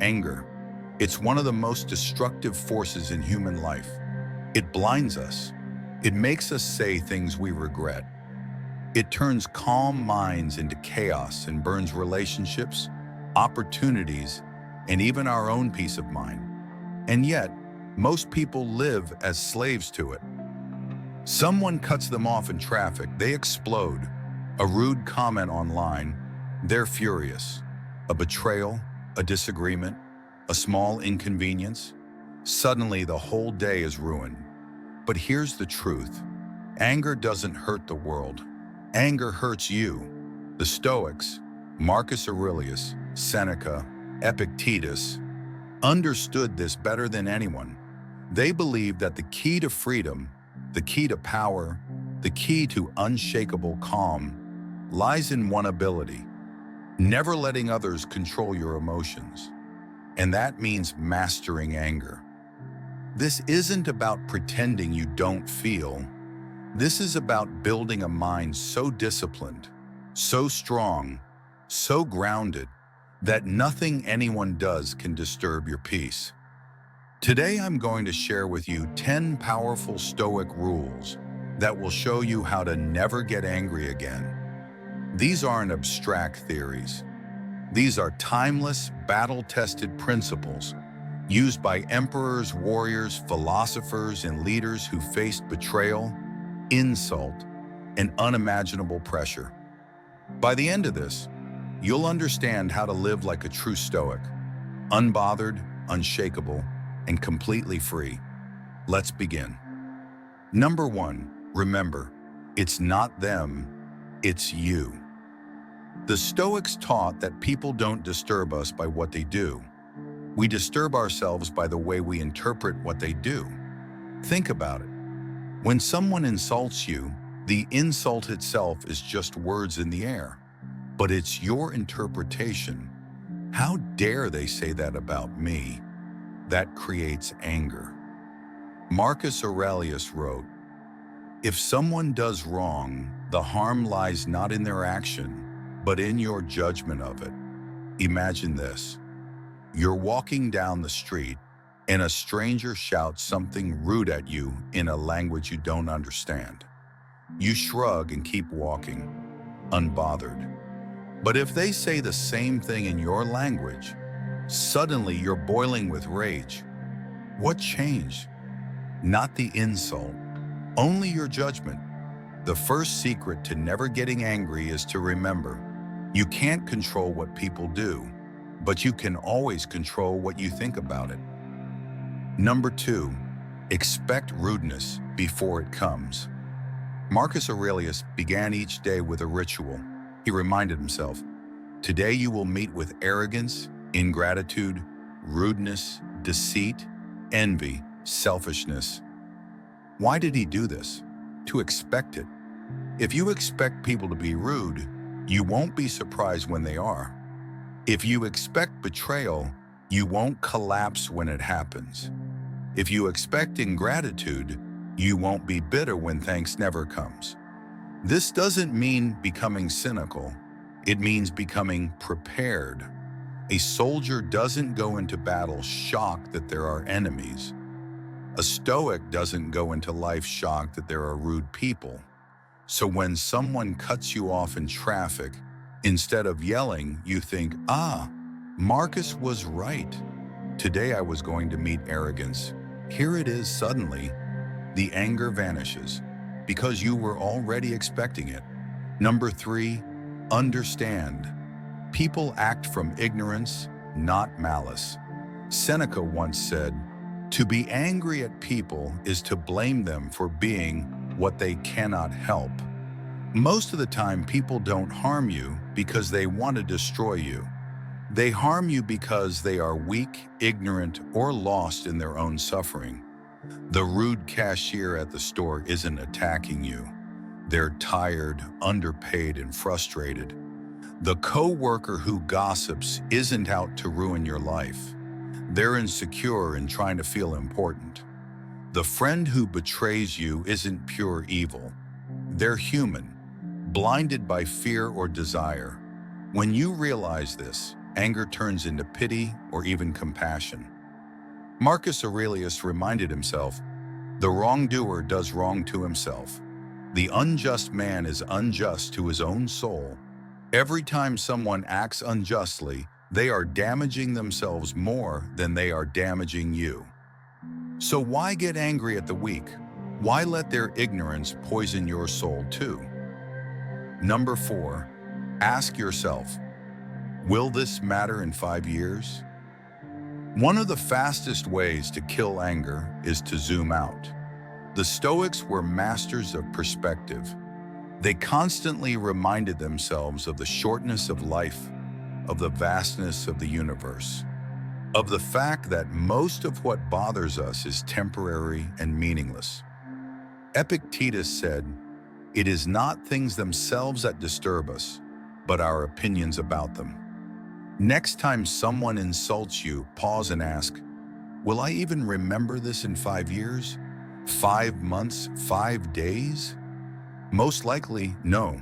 Anger. It's one of the most destructive forces in human life. It blinds us. It makes us say things we regret. It turns calm minds into chaos and burns relationships, opportunities, and even our own peace of mind. And yet, most people live as slaves to it. Someone cuts them off in traffic, they explode. A rude comment online, they're furious. A betrayal, a disagreement, a small inconvenience. Suddenly, the whole day is ruined. But here's the truth. Anger doesn't hurt the world. Anger hurts you. The Stoics, Marcus Aurelius, Seneca, Epictetus, understood this better than anyone. They believed that the key to freedom, the key to power, the key to unshakable calm, lies in one ability: never letting others control your emotions. And that means mastering anger. This isn't about pretending you don't feel. This is about building a mind so disciplined, so strong, so grounded, that nothing anyone does can disturb your peace. Today I'm going to share with you 10 powerful Stoic rules that will show you how to never get angry again. These aren't abstract theories. These are timeless, battle-tested principles used by emperors, warriors, philosophers, and leaders who faced betrayal, insult, and unimaginable pressure. By the end of this, you'll understand how to live like a true Stoic, unbothered, unshakable, and completely free. Let's begin. Number 1, remember, it's not them, it's you. The Stoics taught that people don't disturb us by what they do. We disturb ourselves by the way we interpret what they do. Think about it. When someone insults you, the insult itself is just words in the air. But it's your interpretation. How dare they say that about me? That creates anger. Marcus Aurelius wrote, "If someone does wrong, the harm lies not in their action, but in your judgment of it." Imagine this. You're walking down the street, and a stranger shouts something rude at you in a language you don't understand. You shrug and keep walking, unbothered. But if they say the same thing in your language, suddenly you're boiling with rage. What changed? Not the insult, only your judgment. The first secret to never getting angry is to remember, you can't control what people do, but you can always control what you think about it. Number 2, expect rudeness before it comes. Marcus Aurelius began each day with a ritual. He reminded himself, today you will meet with arrogance, ingratitude, rudeness, deceit, envy, selfishness. Why did he do this? To expect it. If you expect people to be rude, you won't be surprised when they are. If you expect betrayal, you won't collapse when it happens. If you expect ingratitude, you won't be bitter when thanks never comes. This doesn't mean becoming cynical. It means becoming prepared. A soldier doesn't go into battle shocked that there are enemies. A Stoic doesn't go into life shocked that there are rude people. So when someone cuts you off in traffic, instead of yelling, you think, Marcus was right. Today I was going to meet arrogance. Here it is suddenly. The anger vanishes because you were already expecting it. Number 3, understand. People act from ignorance, not malice. Seneca once said, to be angry at people is to blame them for being what they cannot help. Most of the time, people don't harm you because they want to destroy you. They harm you because they are weak, ignorant, or lost in their own suffering. The rude cashier at the store isn't attacking you. They're tired, underpaid, and frustrated. The coworker who gossips isn't out to ruin your life. They're insecure and trying to feel important. The friend who betrays you isn't pure evil. They're human, blinded by fear or desire. When you realize this, anger turns into pity or even compassion. Marcus Aurelius reminded himself, "The wrongdoer does wrong to himself. The unjust man is unjust to his own soul." Every time someone acts unjustly, they are damaging themselves more than they are damaging you. So why get angry at the weak? Why let their ignorance poison your soul too? Number 4, ask yourself, will this matter in 5 years? One of the fastest ways to kill anger is to zoom out. The Stoics were masters of perspective. They constantly reminded themselves of the shortness of life, of the vastness of the universe, of the fact that most of what bothers us is temporary and meaningless. Epictetus said, "It is not things themselves that disturb us, but our opinions about them." Next time someone insults you, pause and ask, will I even remember this in 5 years? 5 months? 5 days? Most likely, no.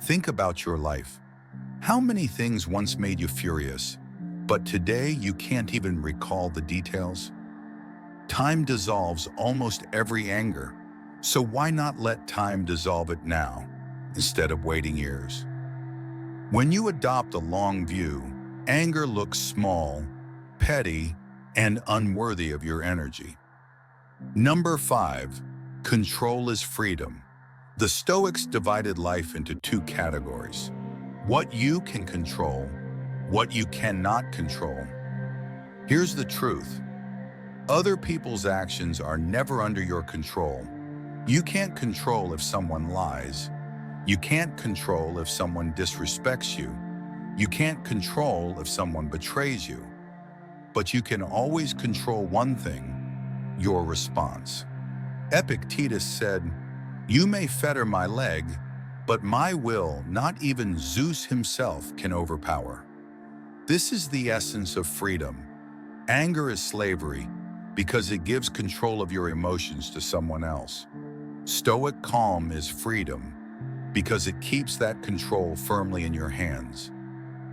Think about your life. How many things once made you furious, but today you can't even recall the details? Time dissolves almost every anger, so why not let time dissolve it now, instead of waiting years? When you adopt a long view, anger looks small, petty, and unworthy of your energy. Number 5, control is freedom. The Stoics divided life into 2 categories: what you can control, what you cannot control. Here's the truth. Other people's actions are never under your control. You can't control if someone lies. You can't control if someone disrespects you. You can't control if someone betrays you. But you can always control one thing: your response. Epictetus said, "You may fetter my leg, but my will not even Zeus himself can overpower." This is the essence of freedom. Anger is slavery because it gives control of your emotions to someone else. Stoic calm is freedom because it keeps that control firmly in your hands.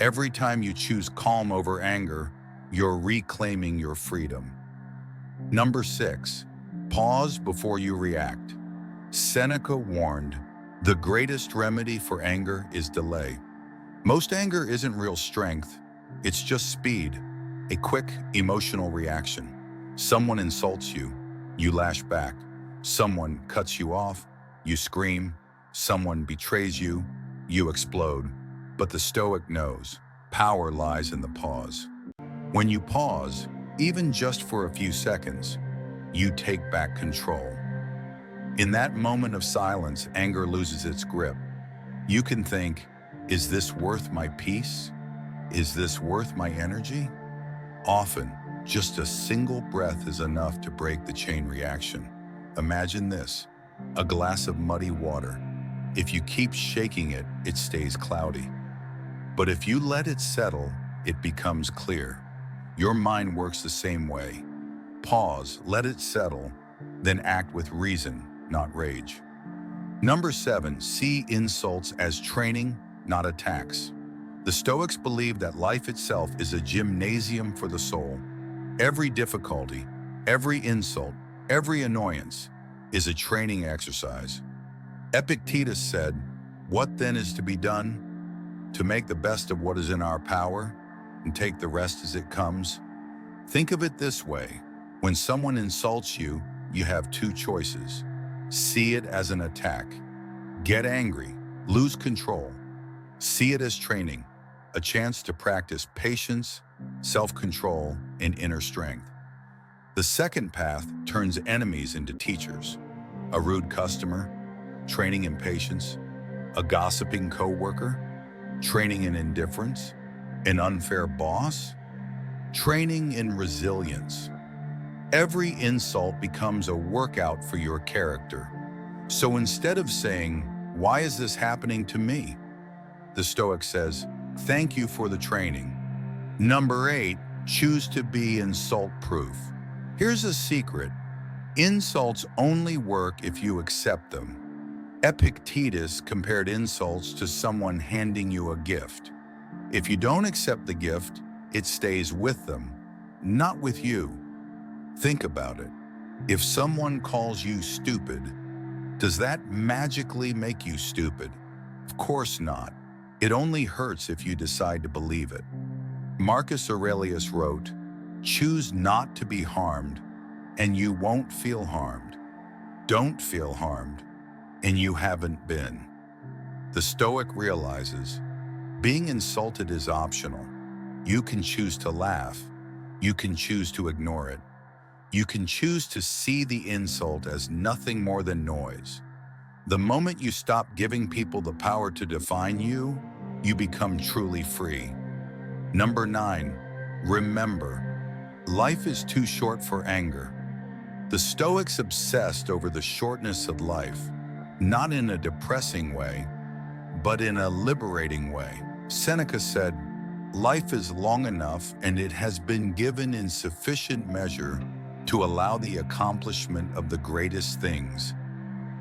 Every time you choose calm over anger, you're reclaiming your freedom. Number 6, pause before you react. Seneca warned, "The greatest remedy for anger is delay." Most anger isn't real strength, it's just speed, a quick emotional reaction. Someone insults you, you lash back. Someone cuts you off, you scream. Someone betrays you, you explode. But the Stoic knows, power lies in the pause. When you pause, even just for a few seconds, you take back control. In that moment of silence, anger loses its grip. You can think, is this worth my peace? Is this worth my energy? Often, just a single breath is enough to break the chain reaction. Imagine this, a glass of muddy water. If you keep shaking it, it stays cloudy. But if you let it settle, it becomes clear. Your mind works the same way. Pause, let it settle, then act with reason, not rage. Number 7, see insults as training, not attacks. The Stoics believe that life itself is a gymnasium for the soul. Every difficulty, every insult, every annoyance is a training exercise. Epictetus said, "What then is to be done? To make the best of what is in our power and take the rest as it comes." Think of it this way. When someone insults you, you have 2 choices. See it as an attack. Get angry, lose control. See it as training, a chance to practice patience, self-control, and inner strength. The second path turns enemies into teachers. A rude customer, training in patience. A gossiping coworker, training in indifference. An unfair boss, training in resilience. Every insult becomes a workout for your character. So instead of saying, "Why is this happening to me?" the Stoic says, "Thank you for the training." Number 8, choose to be insult-proof. Here's a secret. Insults only work if you accept them. Epictetus compared insults to someone handing you a gift. If you don't accept the gift, it stays with them, not with you. Think about it. If someone calls you stupid, does that magically make you stupid? Of course not. It only hurts if you decide to believe it. Marcus Aurelius wrote, "Choose not to be harmed, and you won't feel harmed. Don't feel harmed, and you haven't been." The Stoic realizes, being insulted is optional. You can choose to laugh. You can choose to ignore it. You can choose to see the insult as nothing more than noise. The moment you stop giving people the power to define you, you become truly free. Number 9, remember, life is too short for anger. The Stoics obsessed over the shortness of life, not in a depressing way, but in a liberating way. Seneca said, "Life is long enough and it has been given in sufficient measure to allow the accomplishment of the greatest things,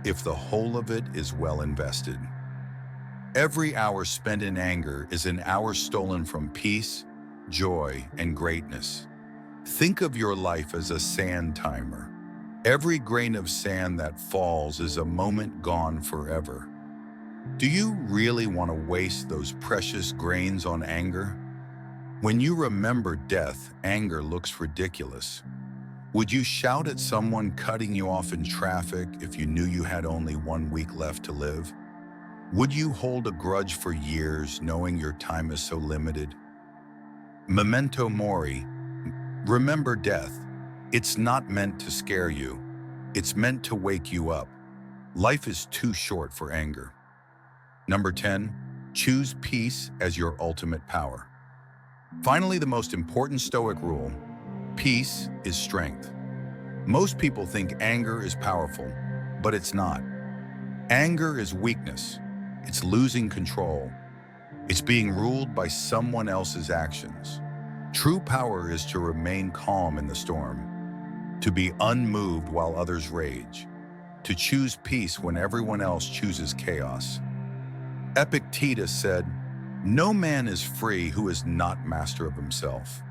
if the whole of it is well invested." Every hour spent in anger is an hour stolen from peace, joy, and greatness. Think of your life as a sand timer. Every grain of sand that falls is a moment gone forever. Do you really want to waste those precious grains on anger? When you remember death, anger looks ridiculous. Would you shout at someone cutting you off in traffic if you knew you had only 1 week left to live? Would you hold a grudge for years knowing your time is so limited? Memento mori. Remember death. It's not meant to scare you. It's meant to wake you up. Life is too short for anger. Number 10, choose peace as your ultimate power. Finally, the most important Stoic rule, peace is strength. Most people think anger is powerful, but it's not. Anger is weakness. It's losing control. It's being ruled by someone else's actions. True power is to remain calm in the storm, to be unmoved while others rage, to choose peace when everyone else chooses chaos. Epictetus said, "No man is free who is not master of himself."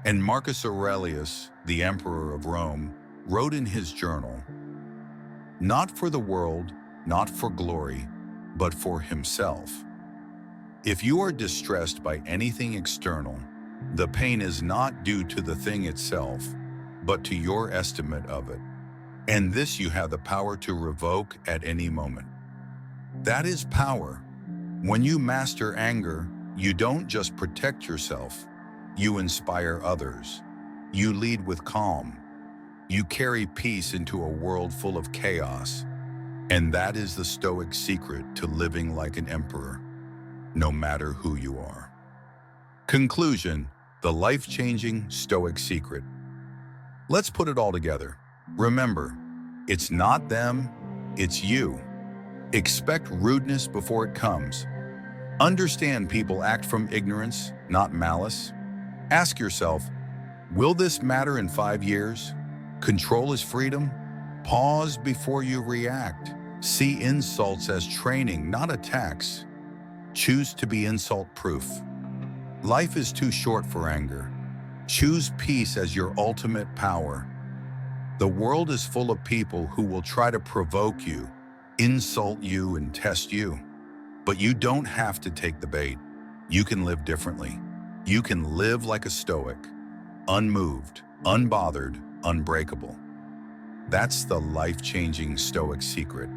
And Marcus Aurelius, the emperor of Rome, wrote in his journal, "Not for the world, not for glory, but for himself." If you are distressed by anything external, the pain is not due to the thing itself, but to your estimate of it. And this you have the power to revoke at any moment. That is power. When you master anger, you don't just protect yourself, you inspire others. You lead with calm. You carry peace into a world full of chaos. And that is the Stoic secret to living like an emperor, no matter who you are. Conclusion, the life-changing Stoic secret. Let's put it all together. Remember, it's not them, it's you. Expect rudeness before it comes. Understand people act from ignorance, not malice. Ask yourself, will this matter in 5 years? Control is freedom. Pause before you react. See insults as training, not attacks. Choose to be insult-proof. Life is too short for anger. Choose peace as your ultimate power. The world is full of people who will try to provoke you, insult you, and test you. But you don't have to take the bait. You can live differently. You can live like a Stoic, unmoved, unbothered, unbreakable. That's the life-changing Stoic secret,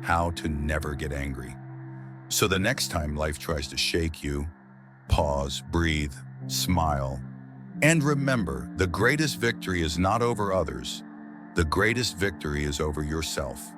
how to never get angry. So the next time life tries to shake you, pause, breathe, smile, and remember, the greatest victory is not over others. The greatest victory is over yourself.